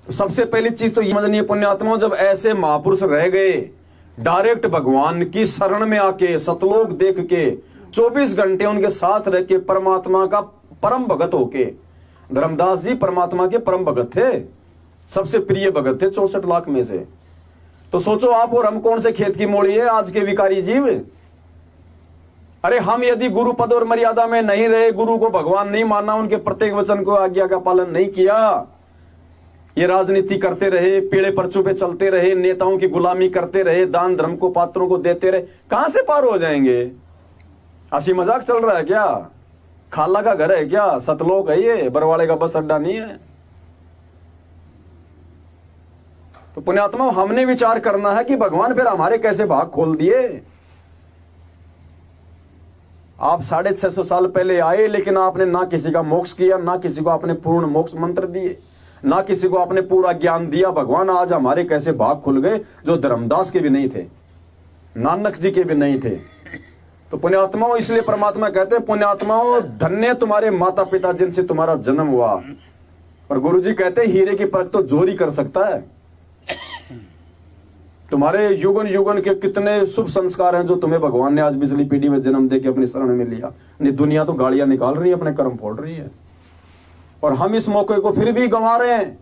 सबसे पहली चीज तो ये समझनी है पुण्यात्माओं, जब ऐसे महापुरुष रह गए डायरेक्ट भगवान की शरण में आके सतलोक देख के 24 घंटे उनके साथ रह के परमात्मा का परम भगत होके, धर्मदास जी परमात्मा के परम भगत थे, सबसे प्रिय भगत थे 64 लाख में से। तो सोचो आप और हम कौन से खेत की मोड़ी है आज के विकारी जीव। अरे हम यदि गुरु पद और मर्यादा में नहीं रहे, गुरु को भगवान नहीं माना, उनके प्रत्येक वचन को आज्ञा का पालन नहीं किया, ये राजनीति करते रहे, पीड़े पर्चों पे चलते रहे, नेताओं की गुलामी करते रहे, दान धर्म को पात्रों को देते रहे, कहां से पार हो जाएंगे? हंसी मजाक चल रहा है क्या? खाला का घर है क्या? सतलोक है ये, बरवाड़े का बस अड्डा नहीं है। तो पुण्यात्मा हमने विचार करना है कि भगवान फिर हमारे कैसे भाग खोल दिए। आप 650 साल पहले आए, लेकिन आपने ना किसी का मोक्ष किया, ना किसी को आपने पूर्ण मोक्ष मंत्र दिए, ना किसी को आपने पूरा ज्ञान दिया। भगवान आज हमारे कैसे भाग खुल गए, जो धर्मदास के भी नहीं थे, नानक जी के भी नहीं थे। तो पुण्यात्माओं, इसलिए परमात्मा कहते हैं पुण्यात्माओं धन्य तुम्हारे माता पिता जिनसे तुम्हारा जन्म हुआ। और गुरु जी कहते हैं हीरे की परख तो जोर ही कर सकता है। तुम्हारे युगन युगन के कितने शुभ संस्कार हैं जो तुम्हें भगवान ने आज बिजली पीढ़ी में जन्म देके अपनी शरण में लिया। नहीं, दुनिया तो गालियां निकाल रही है, अपने कर्म फोड़ रही है, और हम इस मौके को फिर भी गंवा रहे हैं।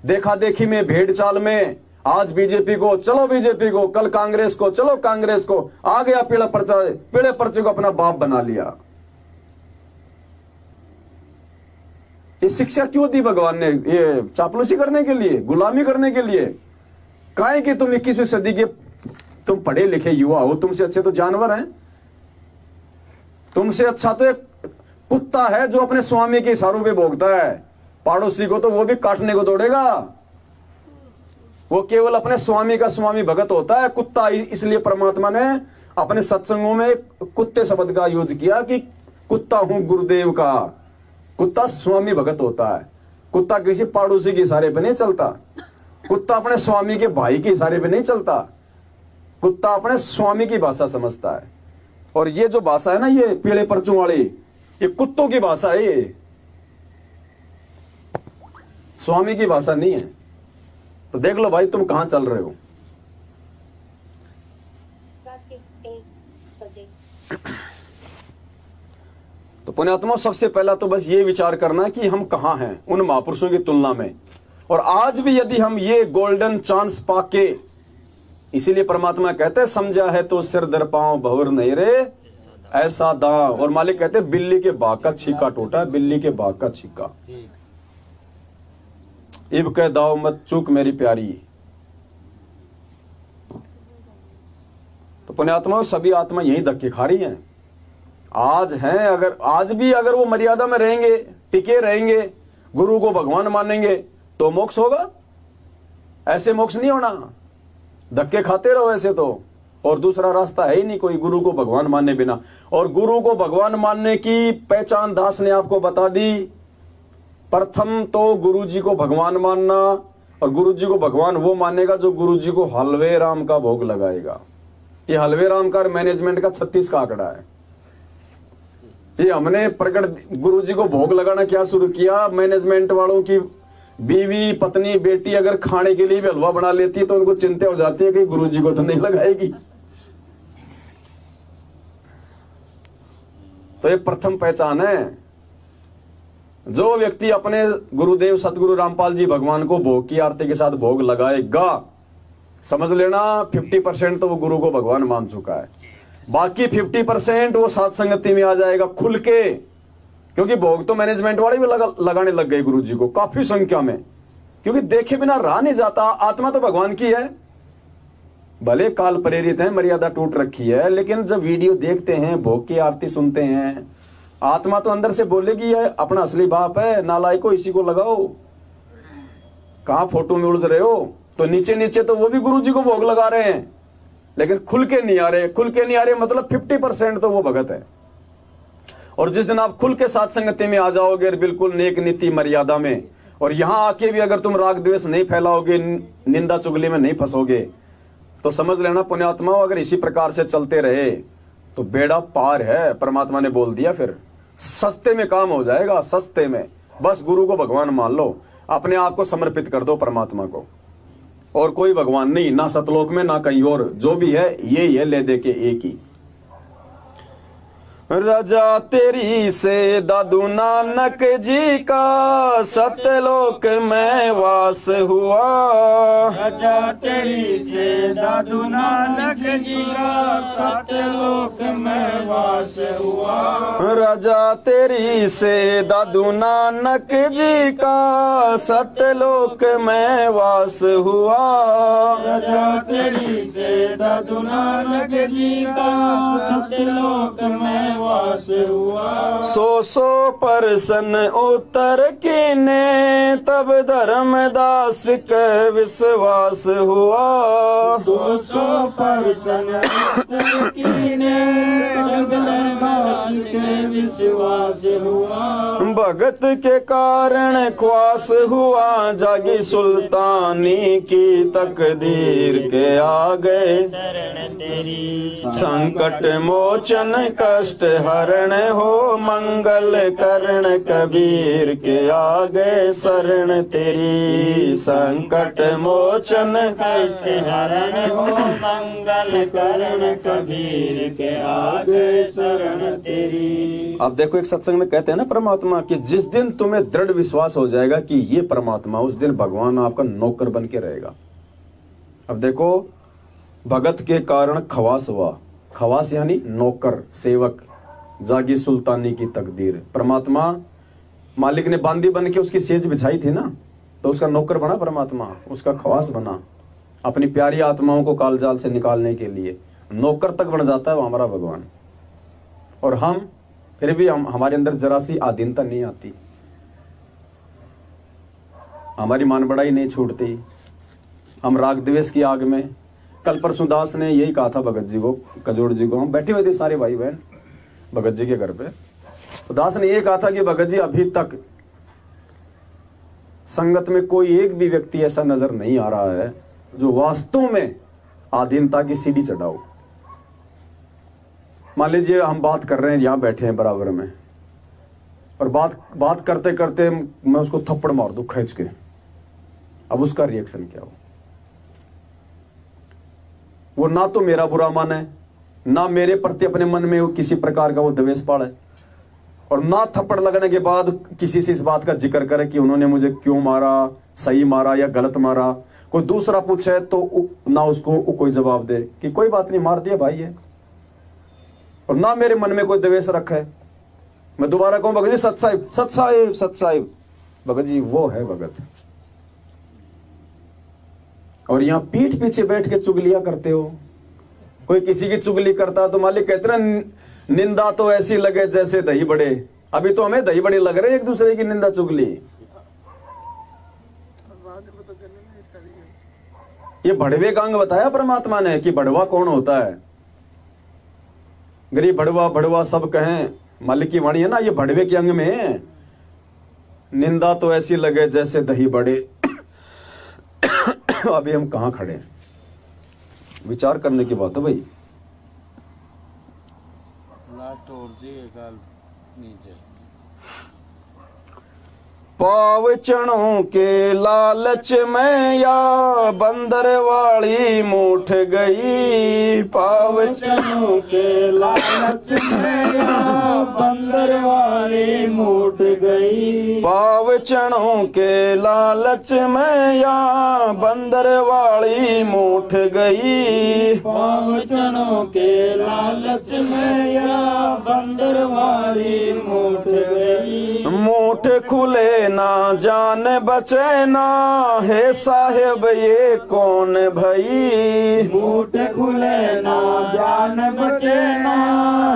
देखा देखी में, भेड़ चाल में, आज बीजेपी को चलो बीजेपी को, कल कांग्रेस को चलो कांग्रेस को, आ गया पीड़े पर्चे को अपना बाप बना लिया। ये शिक्षा क्यों दी भगवान ने? ये चापलूसी करने के लिए, गुलामी करने के लिए? काहे कि तुम 21वीं सदी के तुम पढ़े लिखे युवा हो, तुमसे अच्छे तो जानवर हैं। तुमसे अच्छा तो एक कुत्ता है जो अपने स्वामी के इशारों पे भोगता है, पड़ोसी को तो वो भी काटने को दौड़ेगा। वो केवल अपने स्वामी का स्वामी भगत होता है कुत्ता। इसलिए परमात्मा ने अपने सत्संगों में कुत्ते शब्द का यूज किया कि कुत्ता हूं गुरुदेव का। कुत्ता स्वामी भगत होता है। कुत्ता किसी पड़ोसी के इशारे पे नहीं चलता, कुत्ता अपने स्वामी के भाई के इशारे पे नहीं चलता, कुत्ता अपने स्वामी की भाषा समझता है। और ये जो भाषा है ना, ये पीले पर्चों वाली, ये कुत्तों की भाषा है, ये स्वामी की भाषा नहीं है। तो देख लो भाई तुम कहां चल रहे हो। तो पुण्यात्मा, सबसे पहला तो बस ये विचार करना कि हम कहां हैं उन महापुरुषों की तुलना में। और आज भी यदि हम ये गोल्डन चांस पाके, इसीलिए परमात्मा कहते हैं समझा है तो सिर दर पांव भवर नहीं रे ऐसा दांव। और मालिक कहते हैं बिल्ली के भाग का छीका टूटा, बिल्ली के भाग का छीका। इब कह दाव मत चूक मेरी प्यारी। तो पुण्यात्मा, सभी आत्मा यही धक्के खा रही हैं आज हैं। अगर आज भी अगर वो मर्यादा में रहेंगे, टिके रहेंगे, गुरु को भगवान मानेंगे तो मोक्ष होगा। ऐसे मोक्ष नहीं होना, धक्के खाते रहो ऐसे तो। और दूसरा रास्ता है ही नहीं कोई गुरु को भगवान मानने बिना। और गुरु को भगवान मानने की पहचान दास ने आपको बता दी। प्रथम तो गुरु जी को भगवान मानना, और गुरु जी को भगवान वो मानेगा जो गुरु जी को हलवे राम का भोग लगाएगा। ये हलवे राम का मैनेजमेंट का 36 का आंकड़ा है। ये हमने प्रकट गुरु जी को भोग लगाना क्या शुरू किया? मैनेजमेंट वालों की बीवी पत्नी बेटी अगर खाने के लिए भी हलवा बना लेती है तो उनको चिंता हो जाती है कि गुरु जी को तो नहीं लगाएगी। तो ये प्रथम पहचान है। जो व्यक्ति अपने गुरुदेव सतगुरु रामपाल जी भगवान को भोग की आरती के साथ भोग लगाएगा, समझ लेना 50% तो वो गुरु को भगवान मान चुका है। बाकी 50% वो साथ संगति में आ जाएगा खुल के। क्योंकि भोग तो मैनेजमेंट वाले भी लगाने लग गए गुरु जी को काफी संख्या में, क्योंकि देखे बिना रहा नहीं जाता। आत्मा तो भगवान की है, भले काल प्रेरित है, मर्यादा टूट रखी है, लेकिन जब वीडियो देखते हैं, भोग की आरती सुनते हैं, आत्मा तो अंदर से बोलेगी ये अपना असली बाप है, नालायको इसी को लगाओ। कहां फोटो में उलझ रहे हो? तो नीचे नीचे तो वो भी गुरु जी को भोग लगा रहे हैं, लेकिन खुल के नहीं आ रहे। खुल के नहीं आ रहे मतलब 50% तो वो भगत है। और जिस दिन आप खुल के साथ संगति में आ जाओगे, बिल्कुल नेक नीति मर्यादा में, और यहां आके भी अगर तुम राग द्वेष नहीं फैलाओगे, निंदा चुगली में नहीं फंसोगे, तो समझ लेना पुण्यात्मा, अगर इसी प्रकार से चलते रहे तो बेड़ा पार है। परमात्मा ने बोल दिया, फिर सस्ते में काम हो जाएगा, सस्ते में। बस गुरु को भगवान मान लो। अपने आप को समर्पित कर दो परमात्मा को। और कोई भगवान नहीं, ना सतलोक में ना कहीं और, जो भी है ये ही है, ले दे के एक ही। रजा तेरी से दादू नानक जी का सतलोक में वास हुआ। रजा तेरी से दादू नानक जी का सतलोक में वास हुआ। रजा तेरी से दादू नानक जी का सतलोक में वास हुआ। रजा तेरी से दादू नानक जी का सतलोक में वास हुआ। सो परसन उतर कीने तब धर्मदास के विश्वास हुआ। सो परसन उतर कीने तब धर्मदास के विश्वास हुआ। भगत के कारण ख्वास हुआ, जागी सुल्तानी की तकदीर के आगे। शरण तेरी संकट मोचन कष्ट हरण हो, मंगल करण कबीर के आगे शरण तेरी। संकट मोचन कष्ट हरण हो, मंगल करण कबीर के आगे शरण तेरी। अब देखो, एक सत्संग में कहते हैं ना परमात्मा कि जिस दिन तुम्हें दृढ़ विश्वास हो जाएगा कि ये परमात्मा, उस दिन भगवान आपका नौकर बन के रहेगा। अब देखो, भगत के कारण खवास हुआ, खवास यानी नौकर सेवक, जागी सुल्तानी की तकदीर। परमात्मा मालिक ने बांदी बन के उसकी सेज बिछाई थी ना, तो उसका नौकर बना परमात्मा, उसका खवास बना। अपनी प्यारी आत्माओं को कालजाल से निकालने के लिए नौकर तक बन जाता है वो हमारा भगवान। और हम फिर भी हमारे अंदर जरा सी आधीनता नहीं आती, हमारी मान बढ़ाई नहीं छूटती, हम राग द्वेष की आग में। कल परसों दास ने यही कहा था भगत जी को, कजोड़ जी को, हम बैठे हुए थे सारे भाई बहन भगत जी के घर पे, तो दास ने ये कहा था कि भगत जी अभी तक संगत में कोई एक भी व्यक्ति ऐसा नजर नहीं आ रहा है जो वास्तव में आधीनता की सीढ़ी चढ़ाओ। मान लीजिए हम बात कर रहे हैं, यहां बैठे हैं बराबर में, और बात करते करते मैं उसको थप्पड़ मार दूं खींच के, अब उसका रिएक्शन क्या हो? वो ना तो मेरा बुरा माने, ना मेरे प्रति अपने मन में किसी प्रकार का वो द्वेष पाड़े, और ना थप्पड़ लगने के बाद किसी से इस बात का जिक्र करे कि उन्होंने मुझे क्यों मारा, सही मारा या गलत मारा। कोई दूसरा पूछे तो ना उसको कोई जवाब दे कि कोई बात नहीं, मार दिया भाई है, और ना मेरे मन में कोई द्वेष रखे। मैं दोबारा कहूं भगत जी सत साहिब सत साहिब सत साहिब, भगत जी वो है भगत। और यहां पीठ पीछे बैठ के चुगलियां करते हो। कोई किसी की चुगली करता तो मालिक कहते ना, निंदा तो ऐसी लगे जैसे दही बड़े। अभी तो हमें दही बड़े लग रहे हैं एक दूसरे की निंदा चुगली। ये बढ़वे का अंग बताया परमात्मा ने कि बढ़वा कौन होता है। गरीब बढ़वा बढ़वा सब कहें, मालिक की वाणी है ना, ये बढ़वे के अंग में है। निंदा तो ऐसी लगे जैसे दही बड़े। अभी हम कहां खड़े हैं, विचार करने की बात है भाई। नीचे पाव चणों के लालच में या बंदर वाली मूठ गई। पाव चनों के लालच में या बंदर वाली मूठ गई। पाव चणों के लालच में या बंदर वाली मूठ गई। पाव चनों के लालच में या बंदर वाली मूठ गई। मूठ खुले ना जान बचे ना, हे साहेब ये कौन भई। मूठ खुले ना जान बचे ना,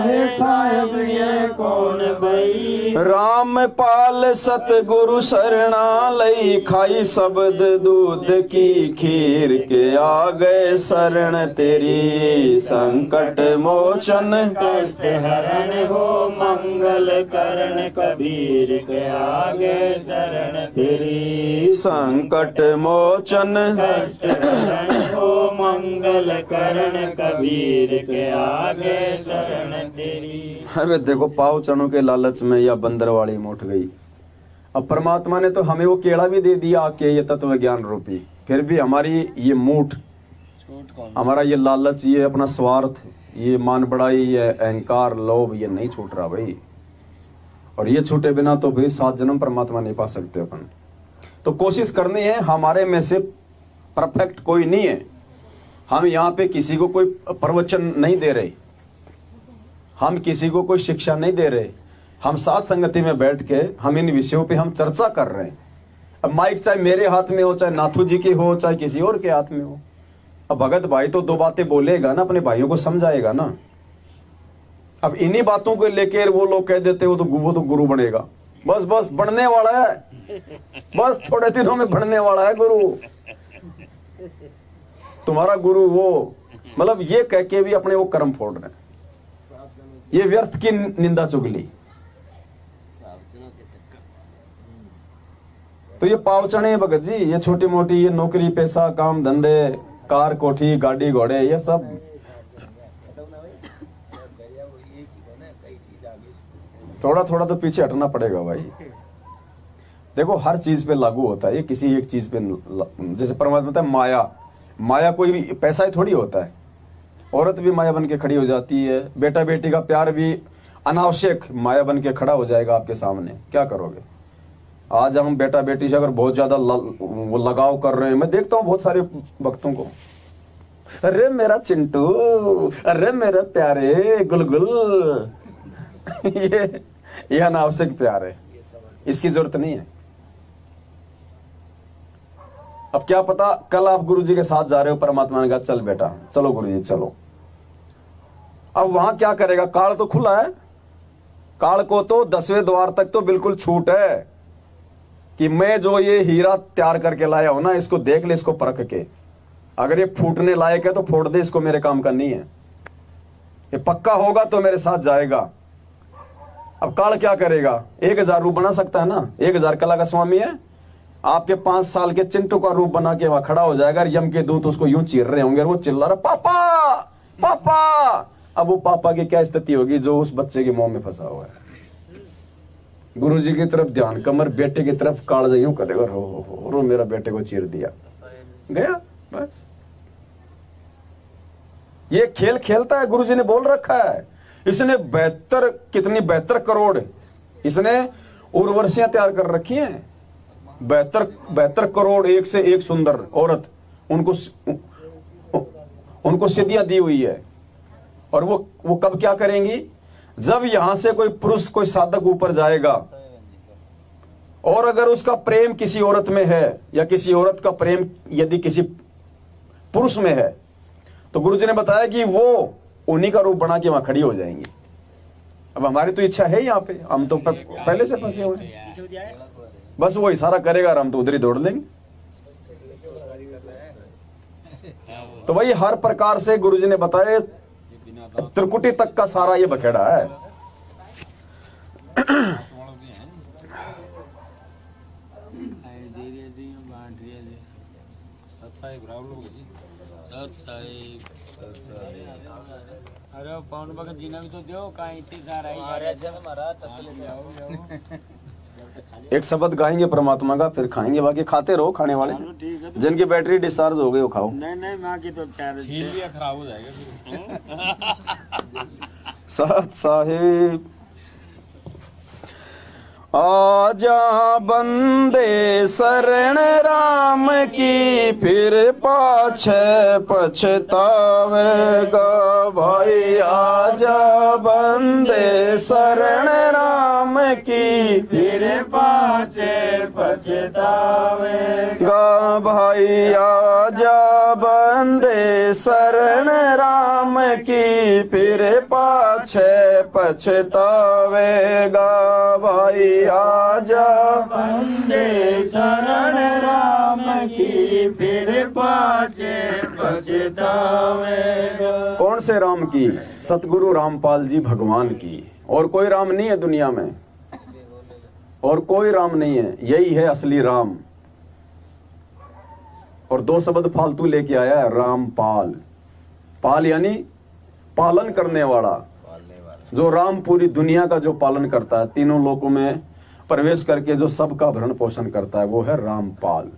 हे साहेब ये कौन भई। राम पाल सतगुरु शरणा लई, खाई शब्द दूध की खीर के आ गए शरण तेरी। संकट मोचन कष्ट हरण हो, मंगल करण कबीर के आगे शरण तेरी। संकट मोचन कष्ट हरण हो, मंगल करण कबीर के आगे शरण तेरी। अबे देखो, पाव चनों के लालच में या बंदरवाड़ी मूठ गई। अब परमात्मा ने तो हमें वो केला भी दे दिया आके, ये तत्व ज्ञान रूपी, फिर भी हमारी ये मूठ, हमारा ये लालच, ये अपना स्वार्थ, ये मान बड़ाई, ये अहंकार, लोभ, ये नहीं छूट रहा भाई। और ये छूटे बिना तो भाई 7 जन्म परमात्मा नहीं पा सकते अपन। तो कोशिश करनी है, हमारे में से परफेक्ट कोई नहीं है। हम यहाँ पे किसी को कोई प्रवचन नहीं दे रहे, हम किसी को कोई शिक्षा नहीं दे रहे, हम साथ संगति में बैठ के हम इन विषयों पे हम चर्चा कर रहे हैं। अब माइक चाहे मेरे हाथ में हो, चाहे नाथू जी के हो, चाहे किसी और के हाथ में हो, अब भगत भाई तो 2 बातें बोलेगा ना, अपने भाइयों को समझाएगा ना। अब इन्हीं बातों को लेकर वो लोग कह देते वो तो गुरु बनेगा। बस बस बढ़ने वाला है, बस थोड़े दिनों में बढ़ने वाला है गुरु, तुम्हारा गुरु वो, मतलब ये कह के भी अपने वो कर्म फोड़ रहे हैं। ये व्यर्थ की निंदा चुगली। तो ये पावचने भगत जी, ये छोटी मोटी, ये नौकरी पैसा काम धंधे, कार कोठी गाड़ी घोड़े, ये सब थोड़ा थोड़ा तो पीछे हटना पड़ेगा भाई। देखो हर चीज पे लागू होता है, ये किसी एक चीज पे, जैसे परमात्मा बताता है माया, माया कोई भी पैसा ही थोड़ी होता है, औरत भी माया बन के खड़ी हो जाती है, बेटा बेटी का प्यार भी अनावश्यक माया बन के खड़ा हो जाएगा आपके सामने। क्या करोगे? आज हम बेटा बेटी से अगर बहुत ज्यादा वो लगाव कर रहे हैं, मैं देखता हूँ बहुत सारे भक्तों को, अरे मेरा चिंटू, अरे मेरा प्यारे गुलगुल, ये अनावश्यक प्यार है, इसकी जरूरत नहीं है। अब क्या पता कल आप गुरुजी के साथ जा रहे हो, परमात्मा ने कहा चल बेटा चलो गुरुजी चलो, अब वहां क्या करेगा? काल तो खुला है, काल को तो 10वें द्वार तक तो बिल्कुल छूट है कि मैं जो ये हीरा तैयार करके लाया हूं ना, इसको देख ले, इसको परख के, अगर ये फूटने लायक है तो फोड़ दे, इसको मेरे काम का नहीं है, ये पक्का होगा तो मेरे साथ जाएगा। अब काल क्या करेगा? 1000 रूप बना सकता है ना, 1000 कला का स्वामी है, आपके 5 साल के चिंटू का रूप बना के वहां खड़ा हो जाएगा, यम के दूत उसको यूं चीर रहे होंगे, वो चिल्ला रहा पापा पापा। अब वो पापा की क्या स्थिति होगी जो उस बच्चे के मुंह में फंसा हुआ है? गुरु जी की तरफ ध्यान, कमर, बेटे की तरफ काल यूं करेगा, हो मेरा बेटे को चीर दिया, गया बस। ये खेल खेलता है, गुरु जी ने बोल रखा है, इसने 72 कितनी 72 करोड़ इसने उर्वशियां तैयार कर रखी हैं, 72 करोड़, एक से एक सुंदर औरत, उनको सिद्धियां दी हुई है। और वो कब क्या करेंगी? जब यहां से कोई पुरुष, कोई साधक ऊपर जाएगा और अगर उसका प्रेम किसी औरत में है, या किसी औरत का प्रेम यदि किसी पुरुष में है, तो गुरुजी ने बताया कि वो उन्हीं का रूप बना के वहां खड़ी हो जाएंगी। अब हमारी तो इच्छा है यहाँ पे, हम तो पहले से फंसे हुए हैं, बस वो इशारा करेगा और हम तो उधर ही दौड़ लेंगे। तो भाई हर प्रकार से गुरुजी ने बताया, त्रिकुटी तक का सारा ये बखेड़ा है। अरे पवन भगत जी ने भी तो दो कहीं इतनी सारा एक शब्द गाएंगे परमात्मा का, फिर खाएंगे, बाकी खाते रहो खाने वाले। जिनकी बैटरी डिस्चार्ज हो गई वो खाओ। नहीं माँ की तो खराब हो जाएगा। सत साहिब आजा बंदे शरण राम की, फिर पाछे पछतावेगा भाई। आजा बंदे शरण राम की, फिर पाछे पछतावेगा भाई। आजा बंदे शरण राम की, फिर पाछे पछतावेगा भाई। आजा बंदे शरण राम की, फिर पाछे पछतावेगा। कौन से राम की? सतगुरु रामपाल जी भगवान की। और कोई राम नहीं है दुनिया में, और कोई राम नहीं है, यही है असली राम। और 2 शब्द फालतू लेके आया है, रामपाल। पाल यानी पालन करने वाला, जो राम पूरी दुनिया का जो पालन करता है, तीनों लोकों में प्रवेश करके जो सबका भरण पोषण करता है वो है रामपाल।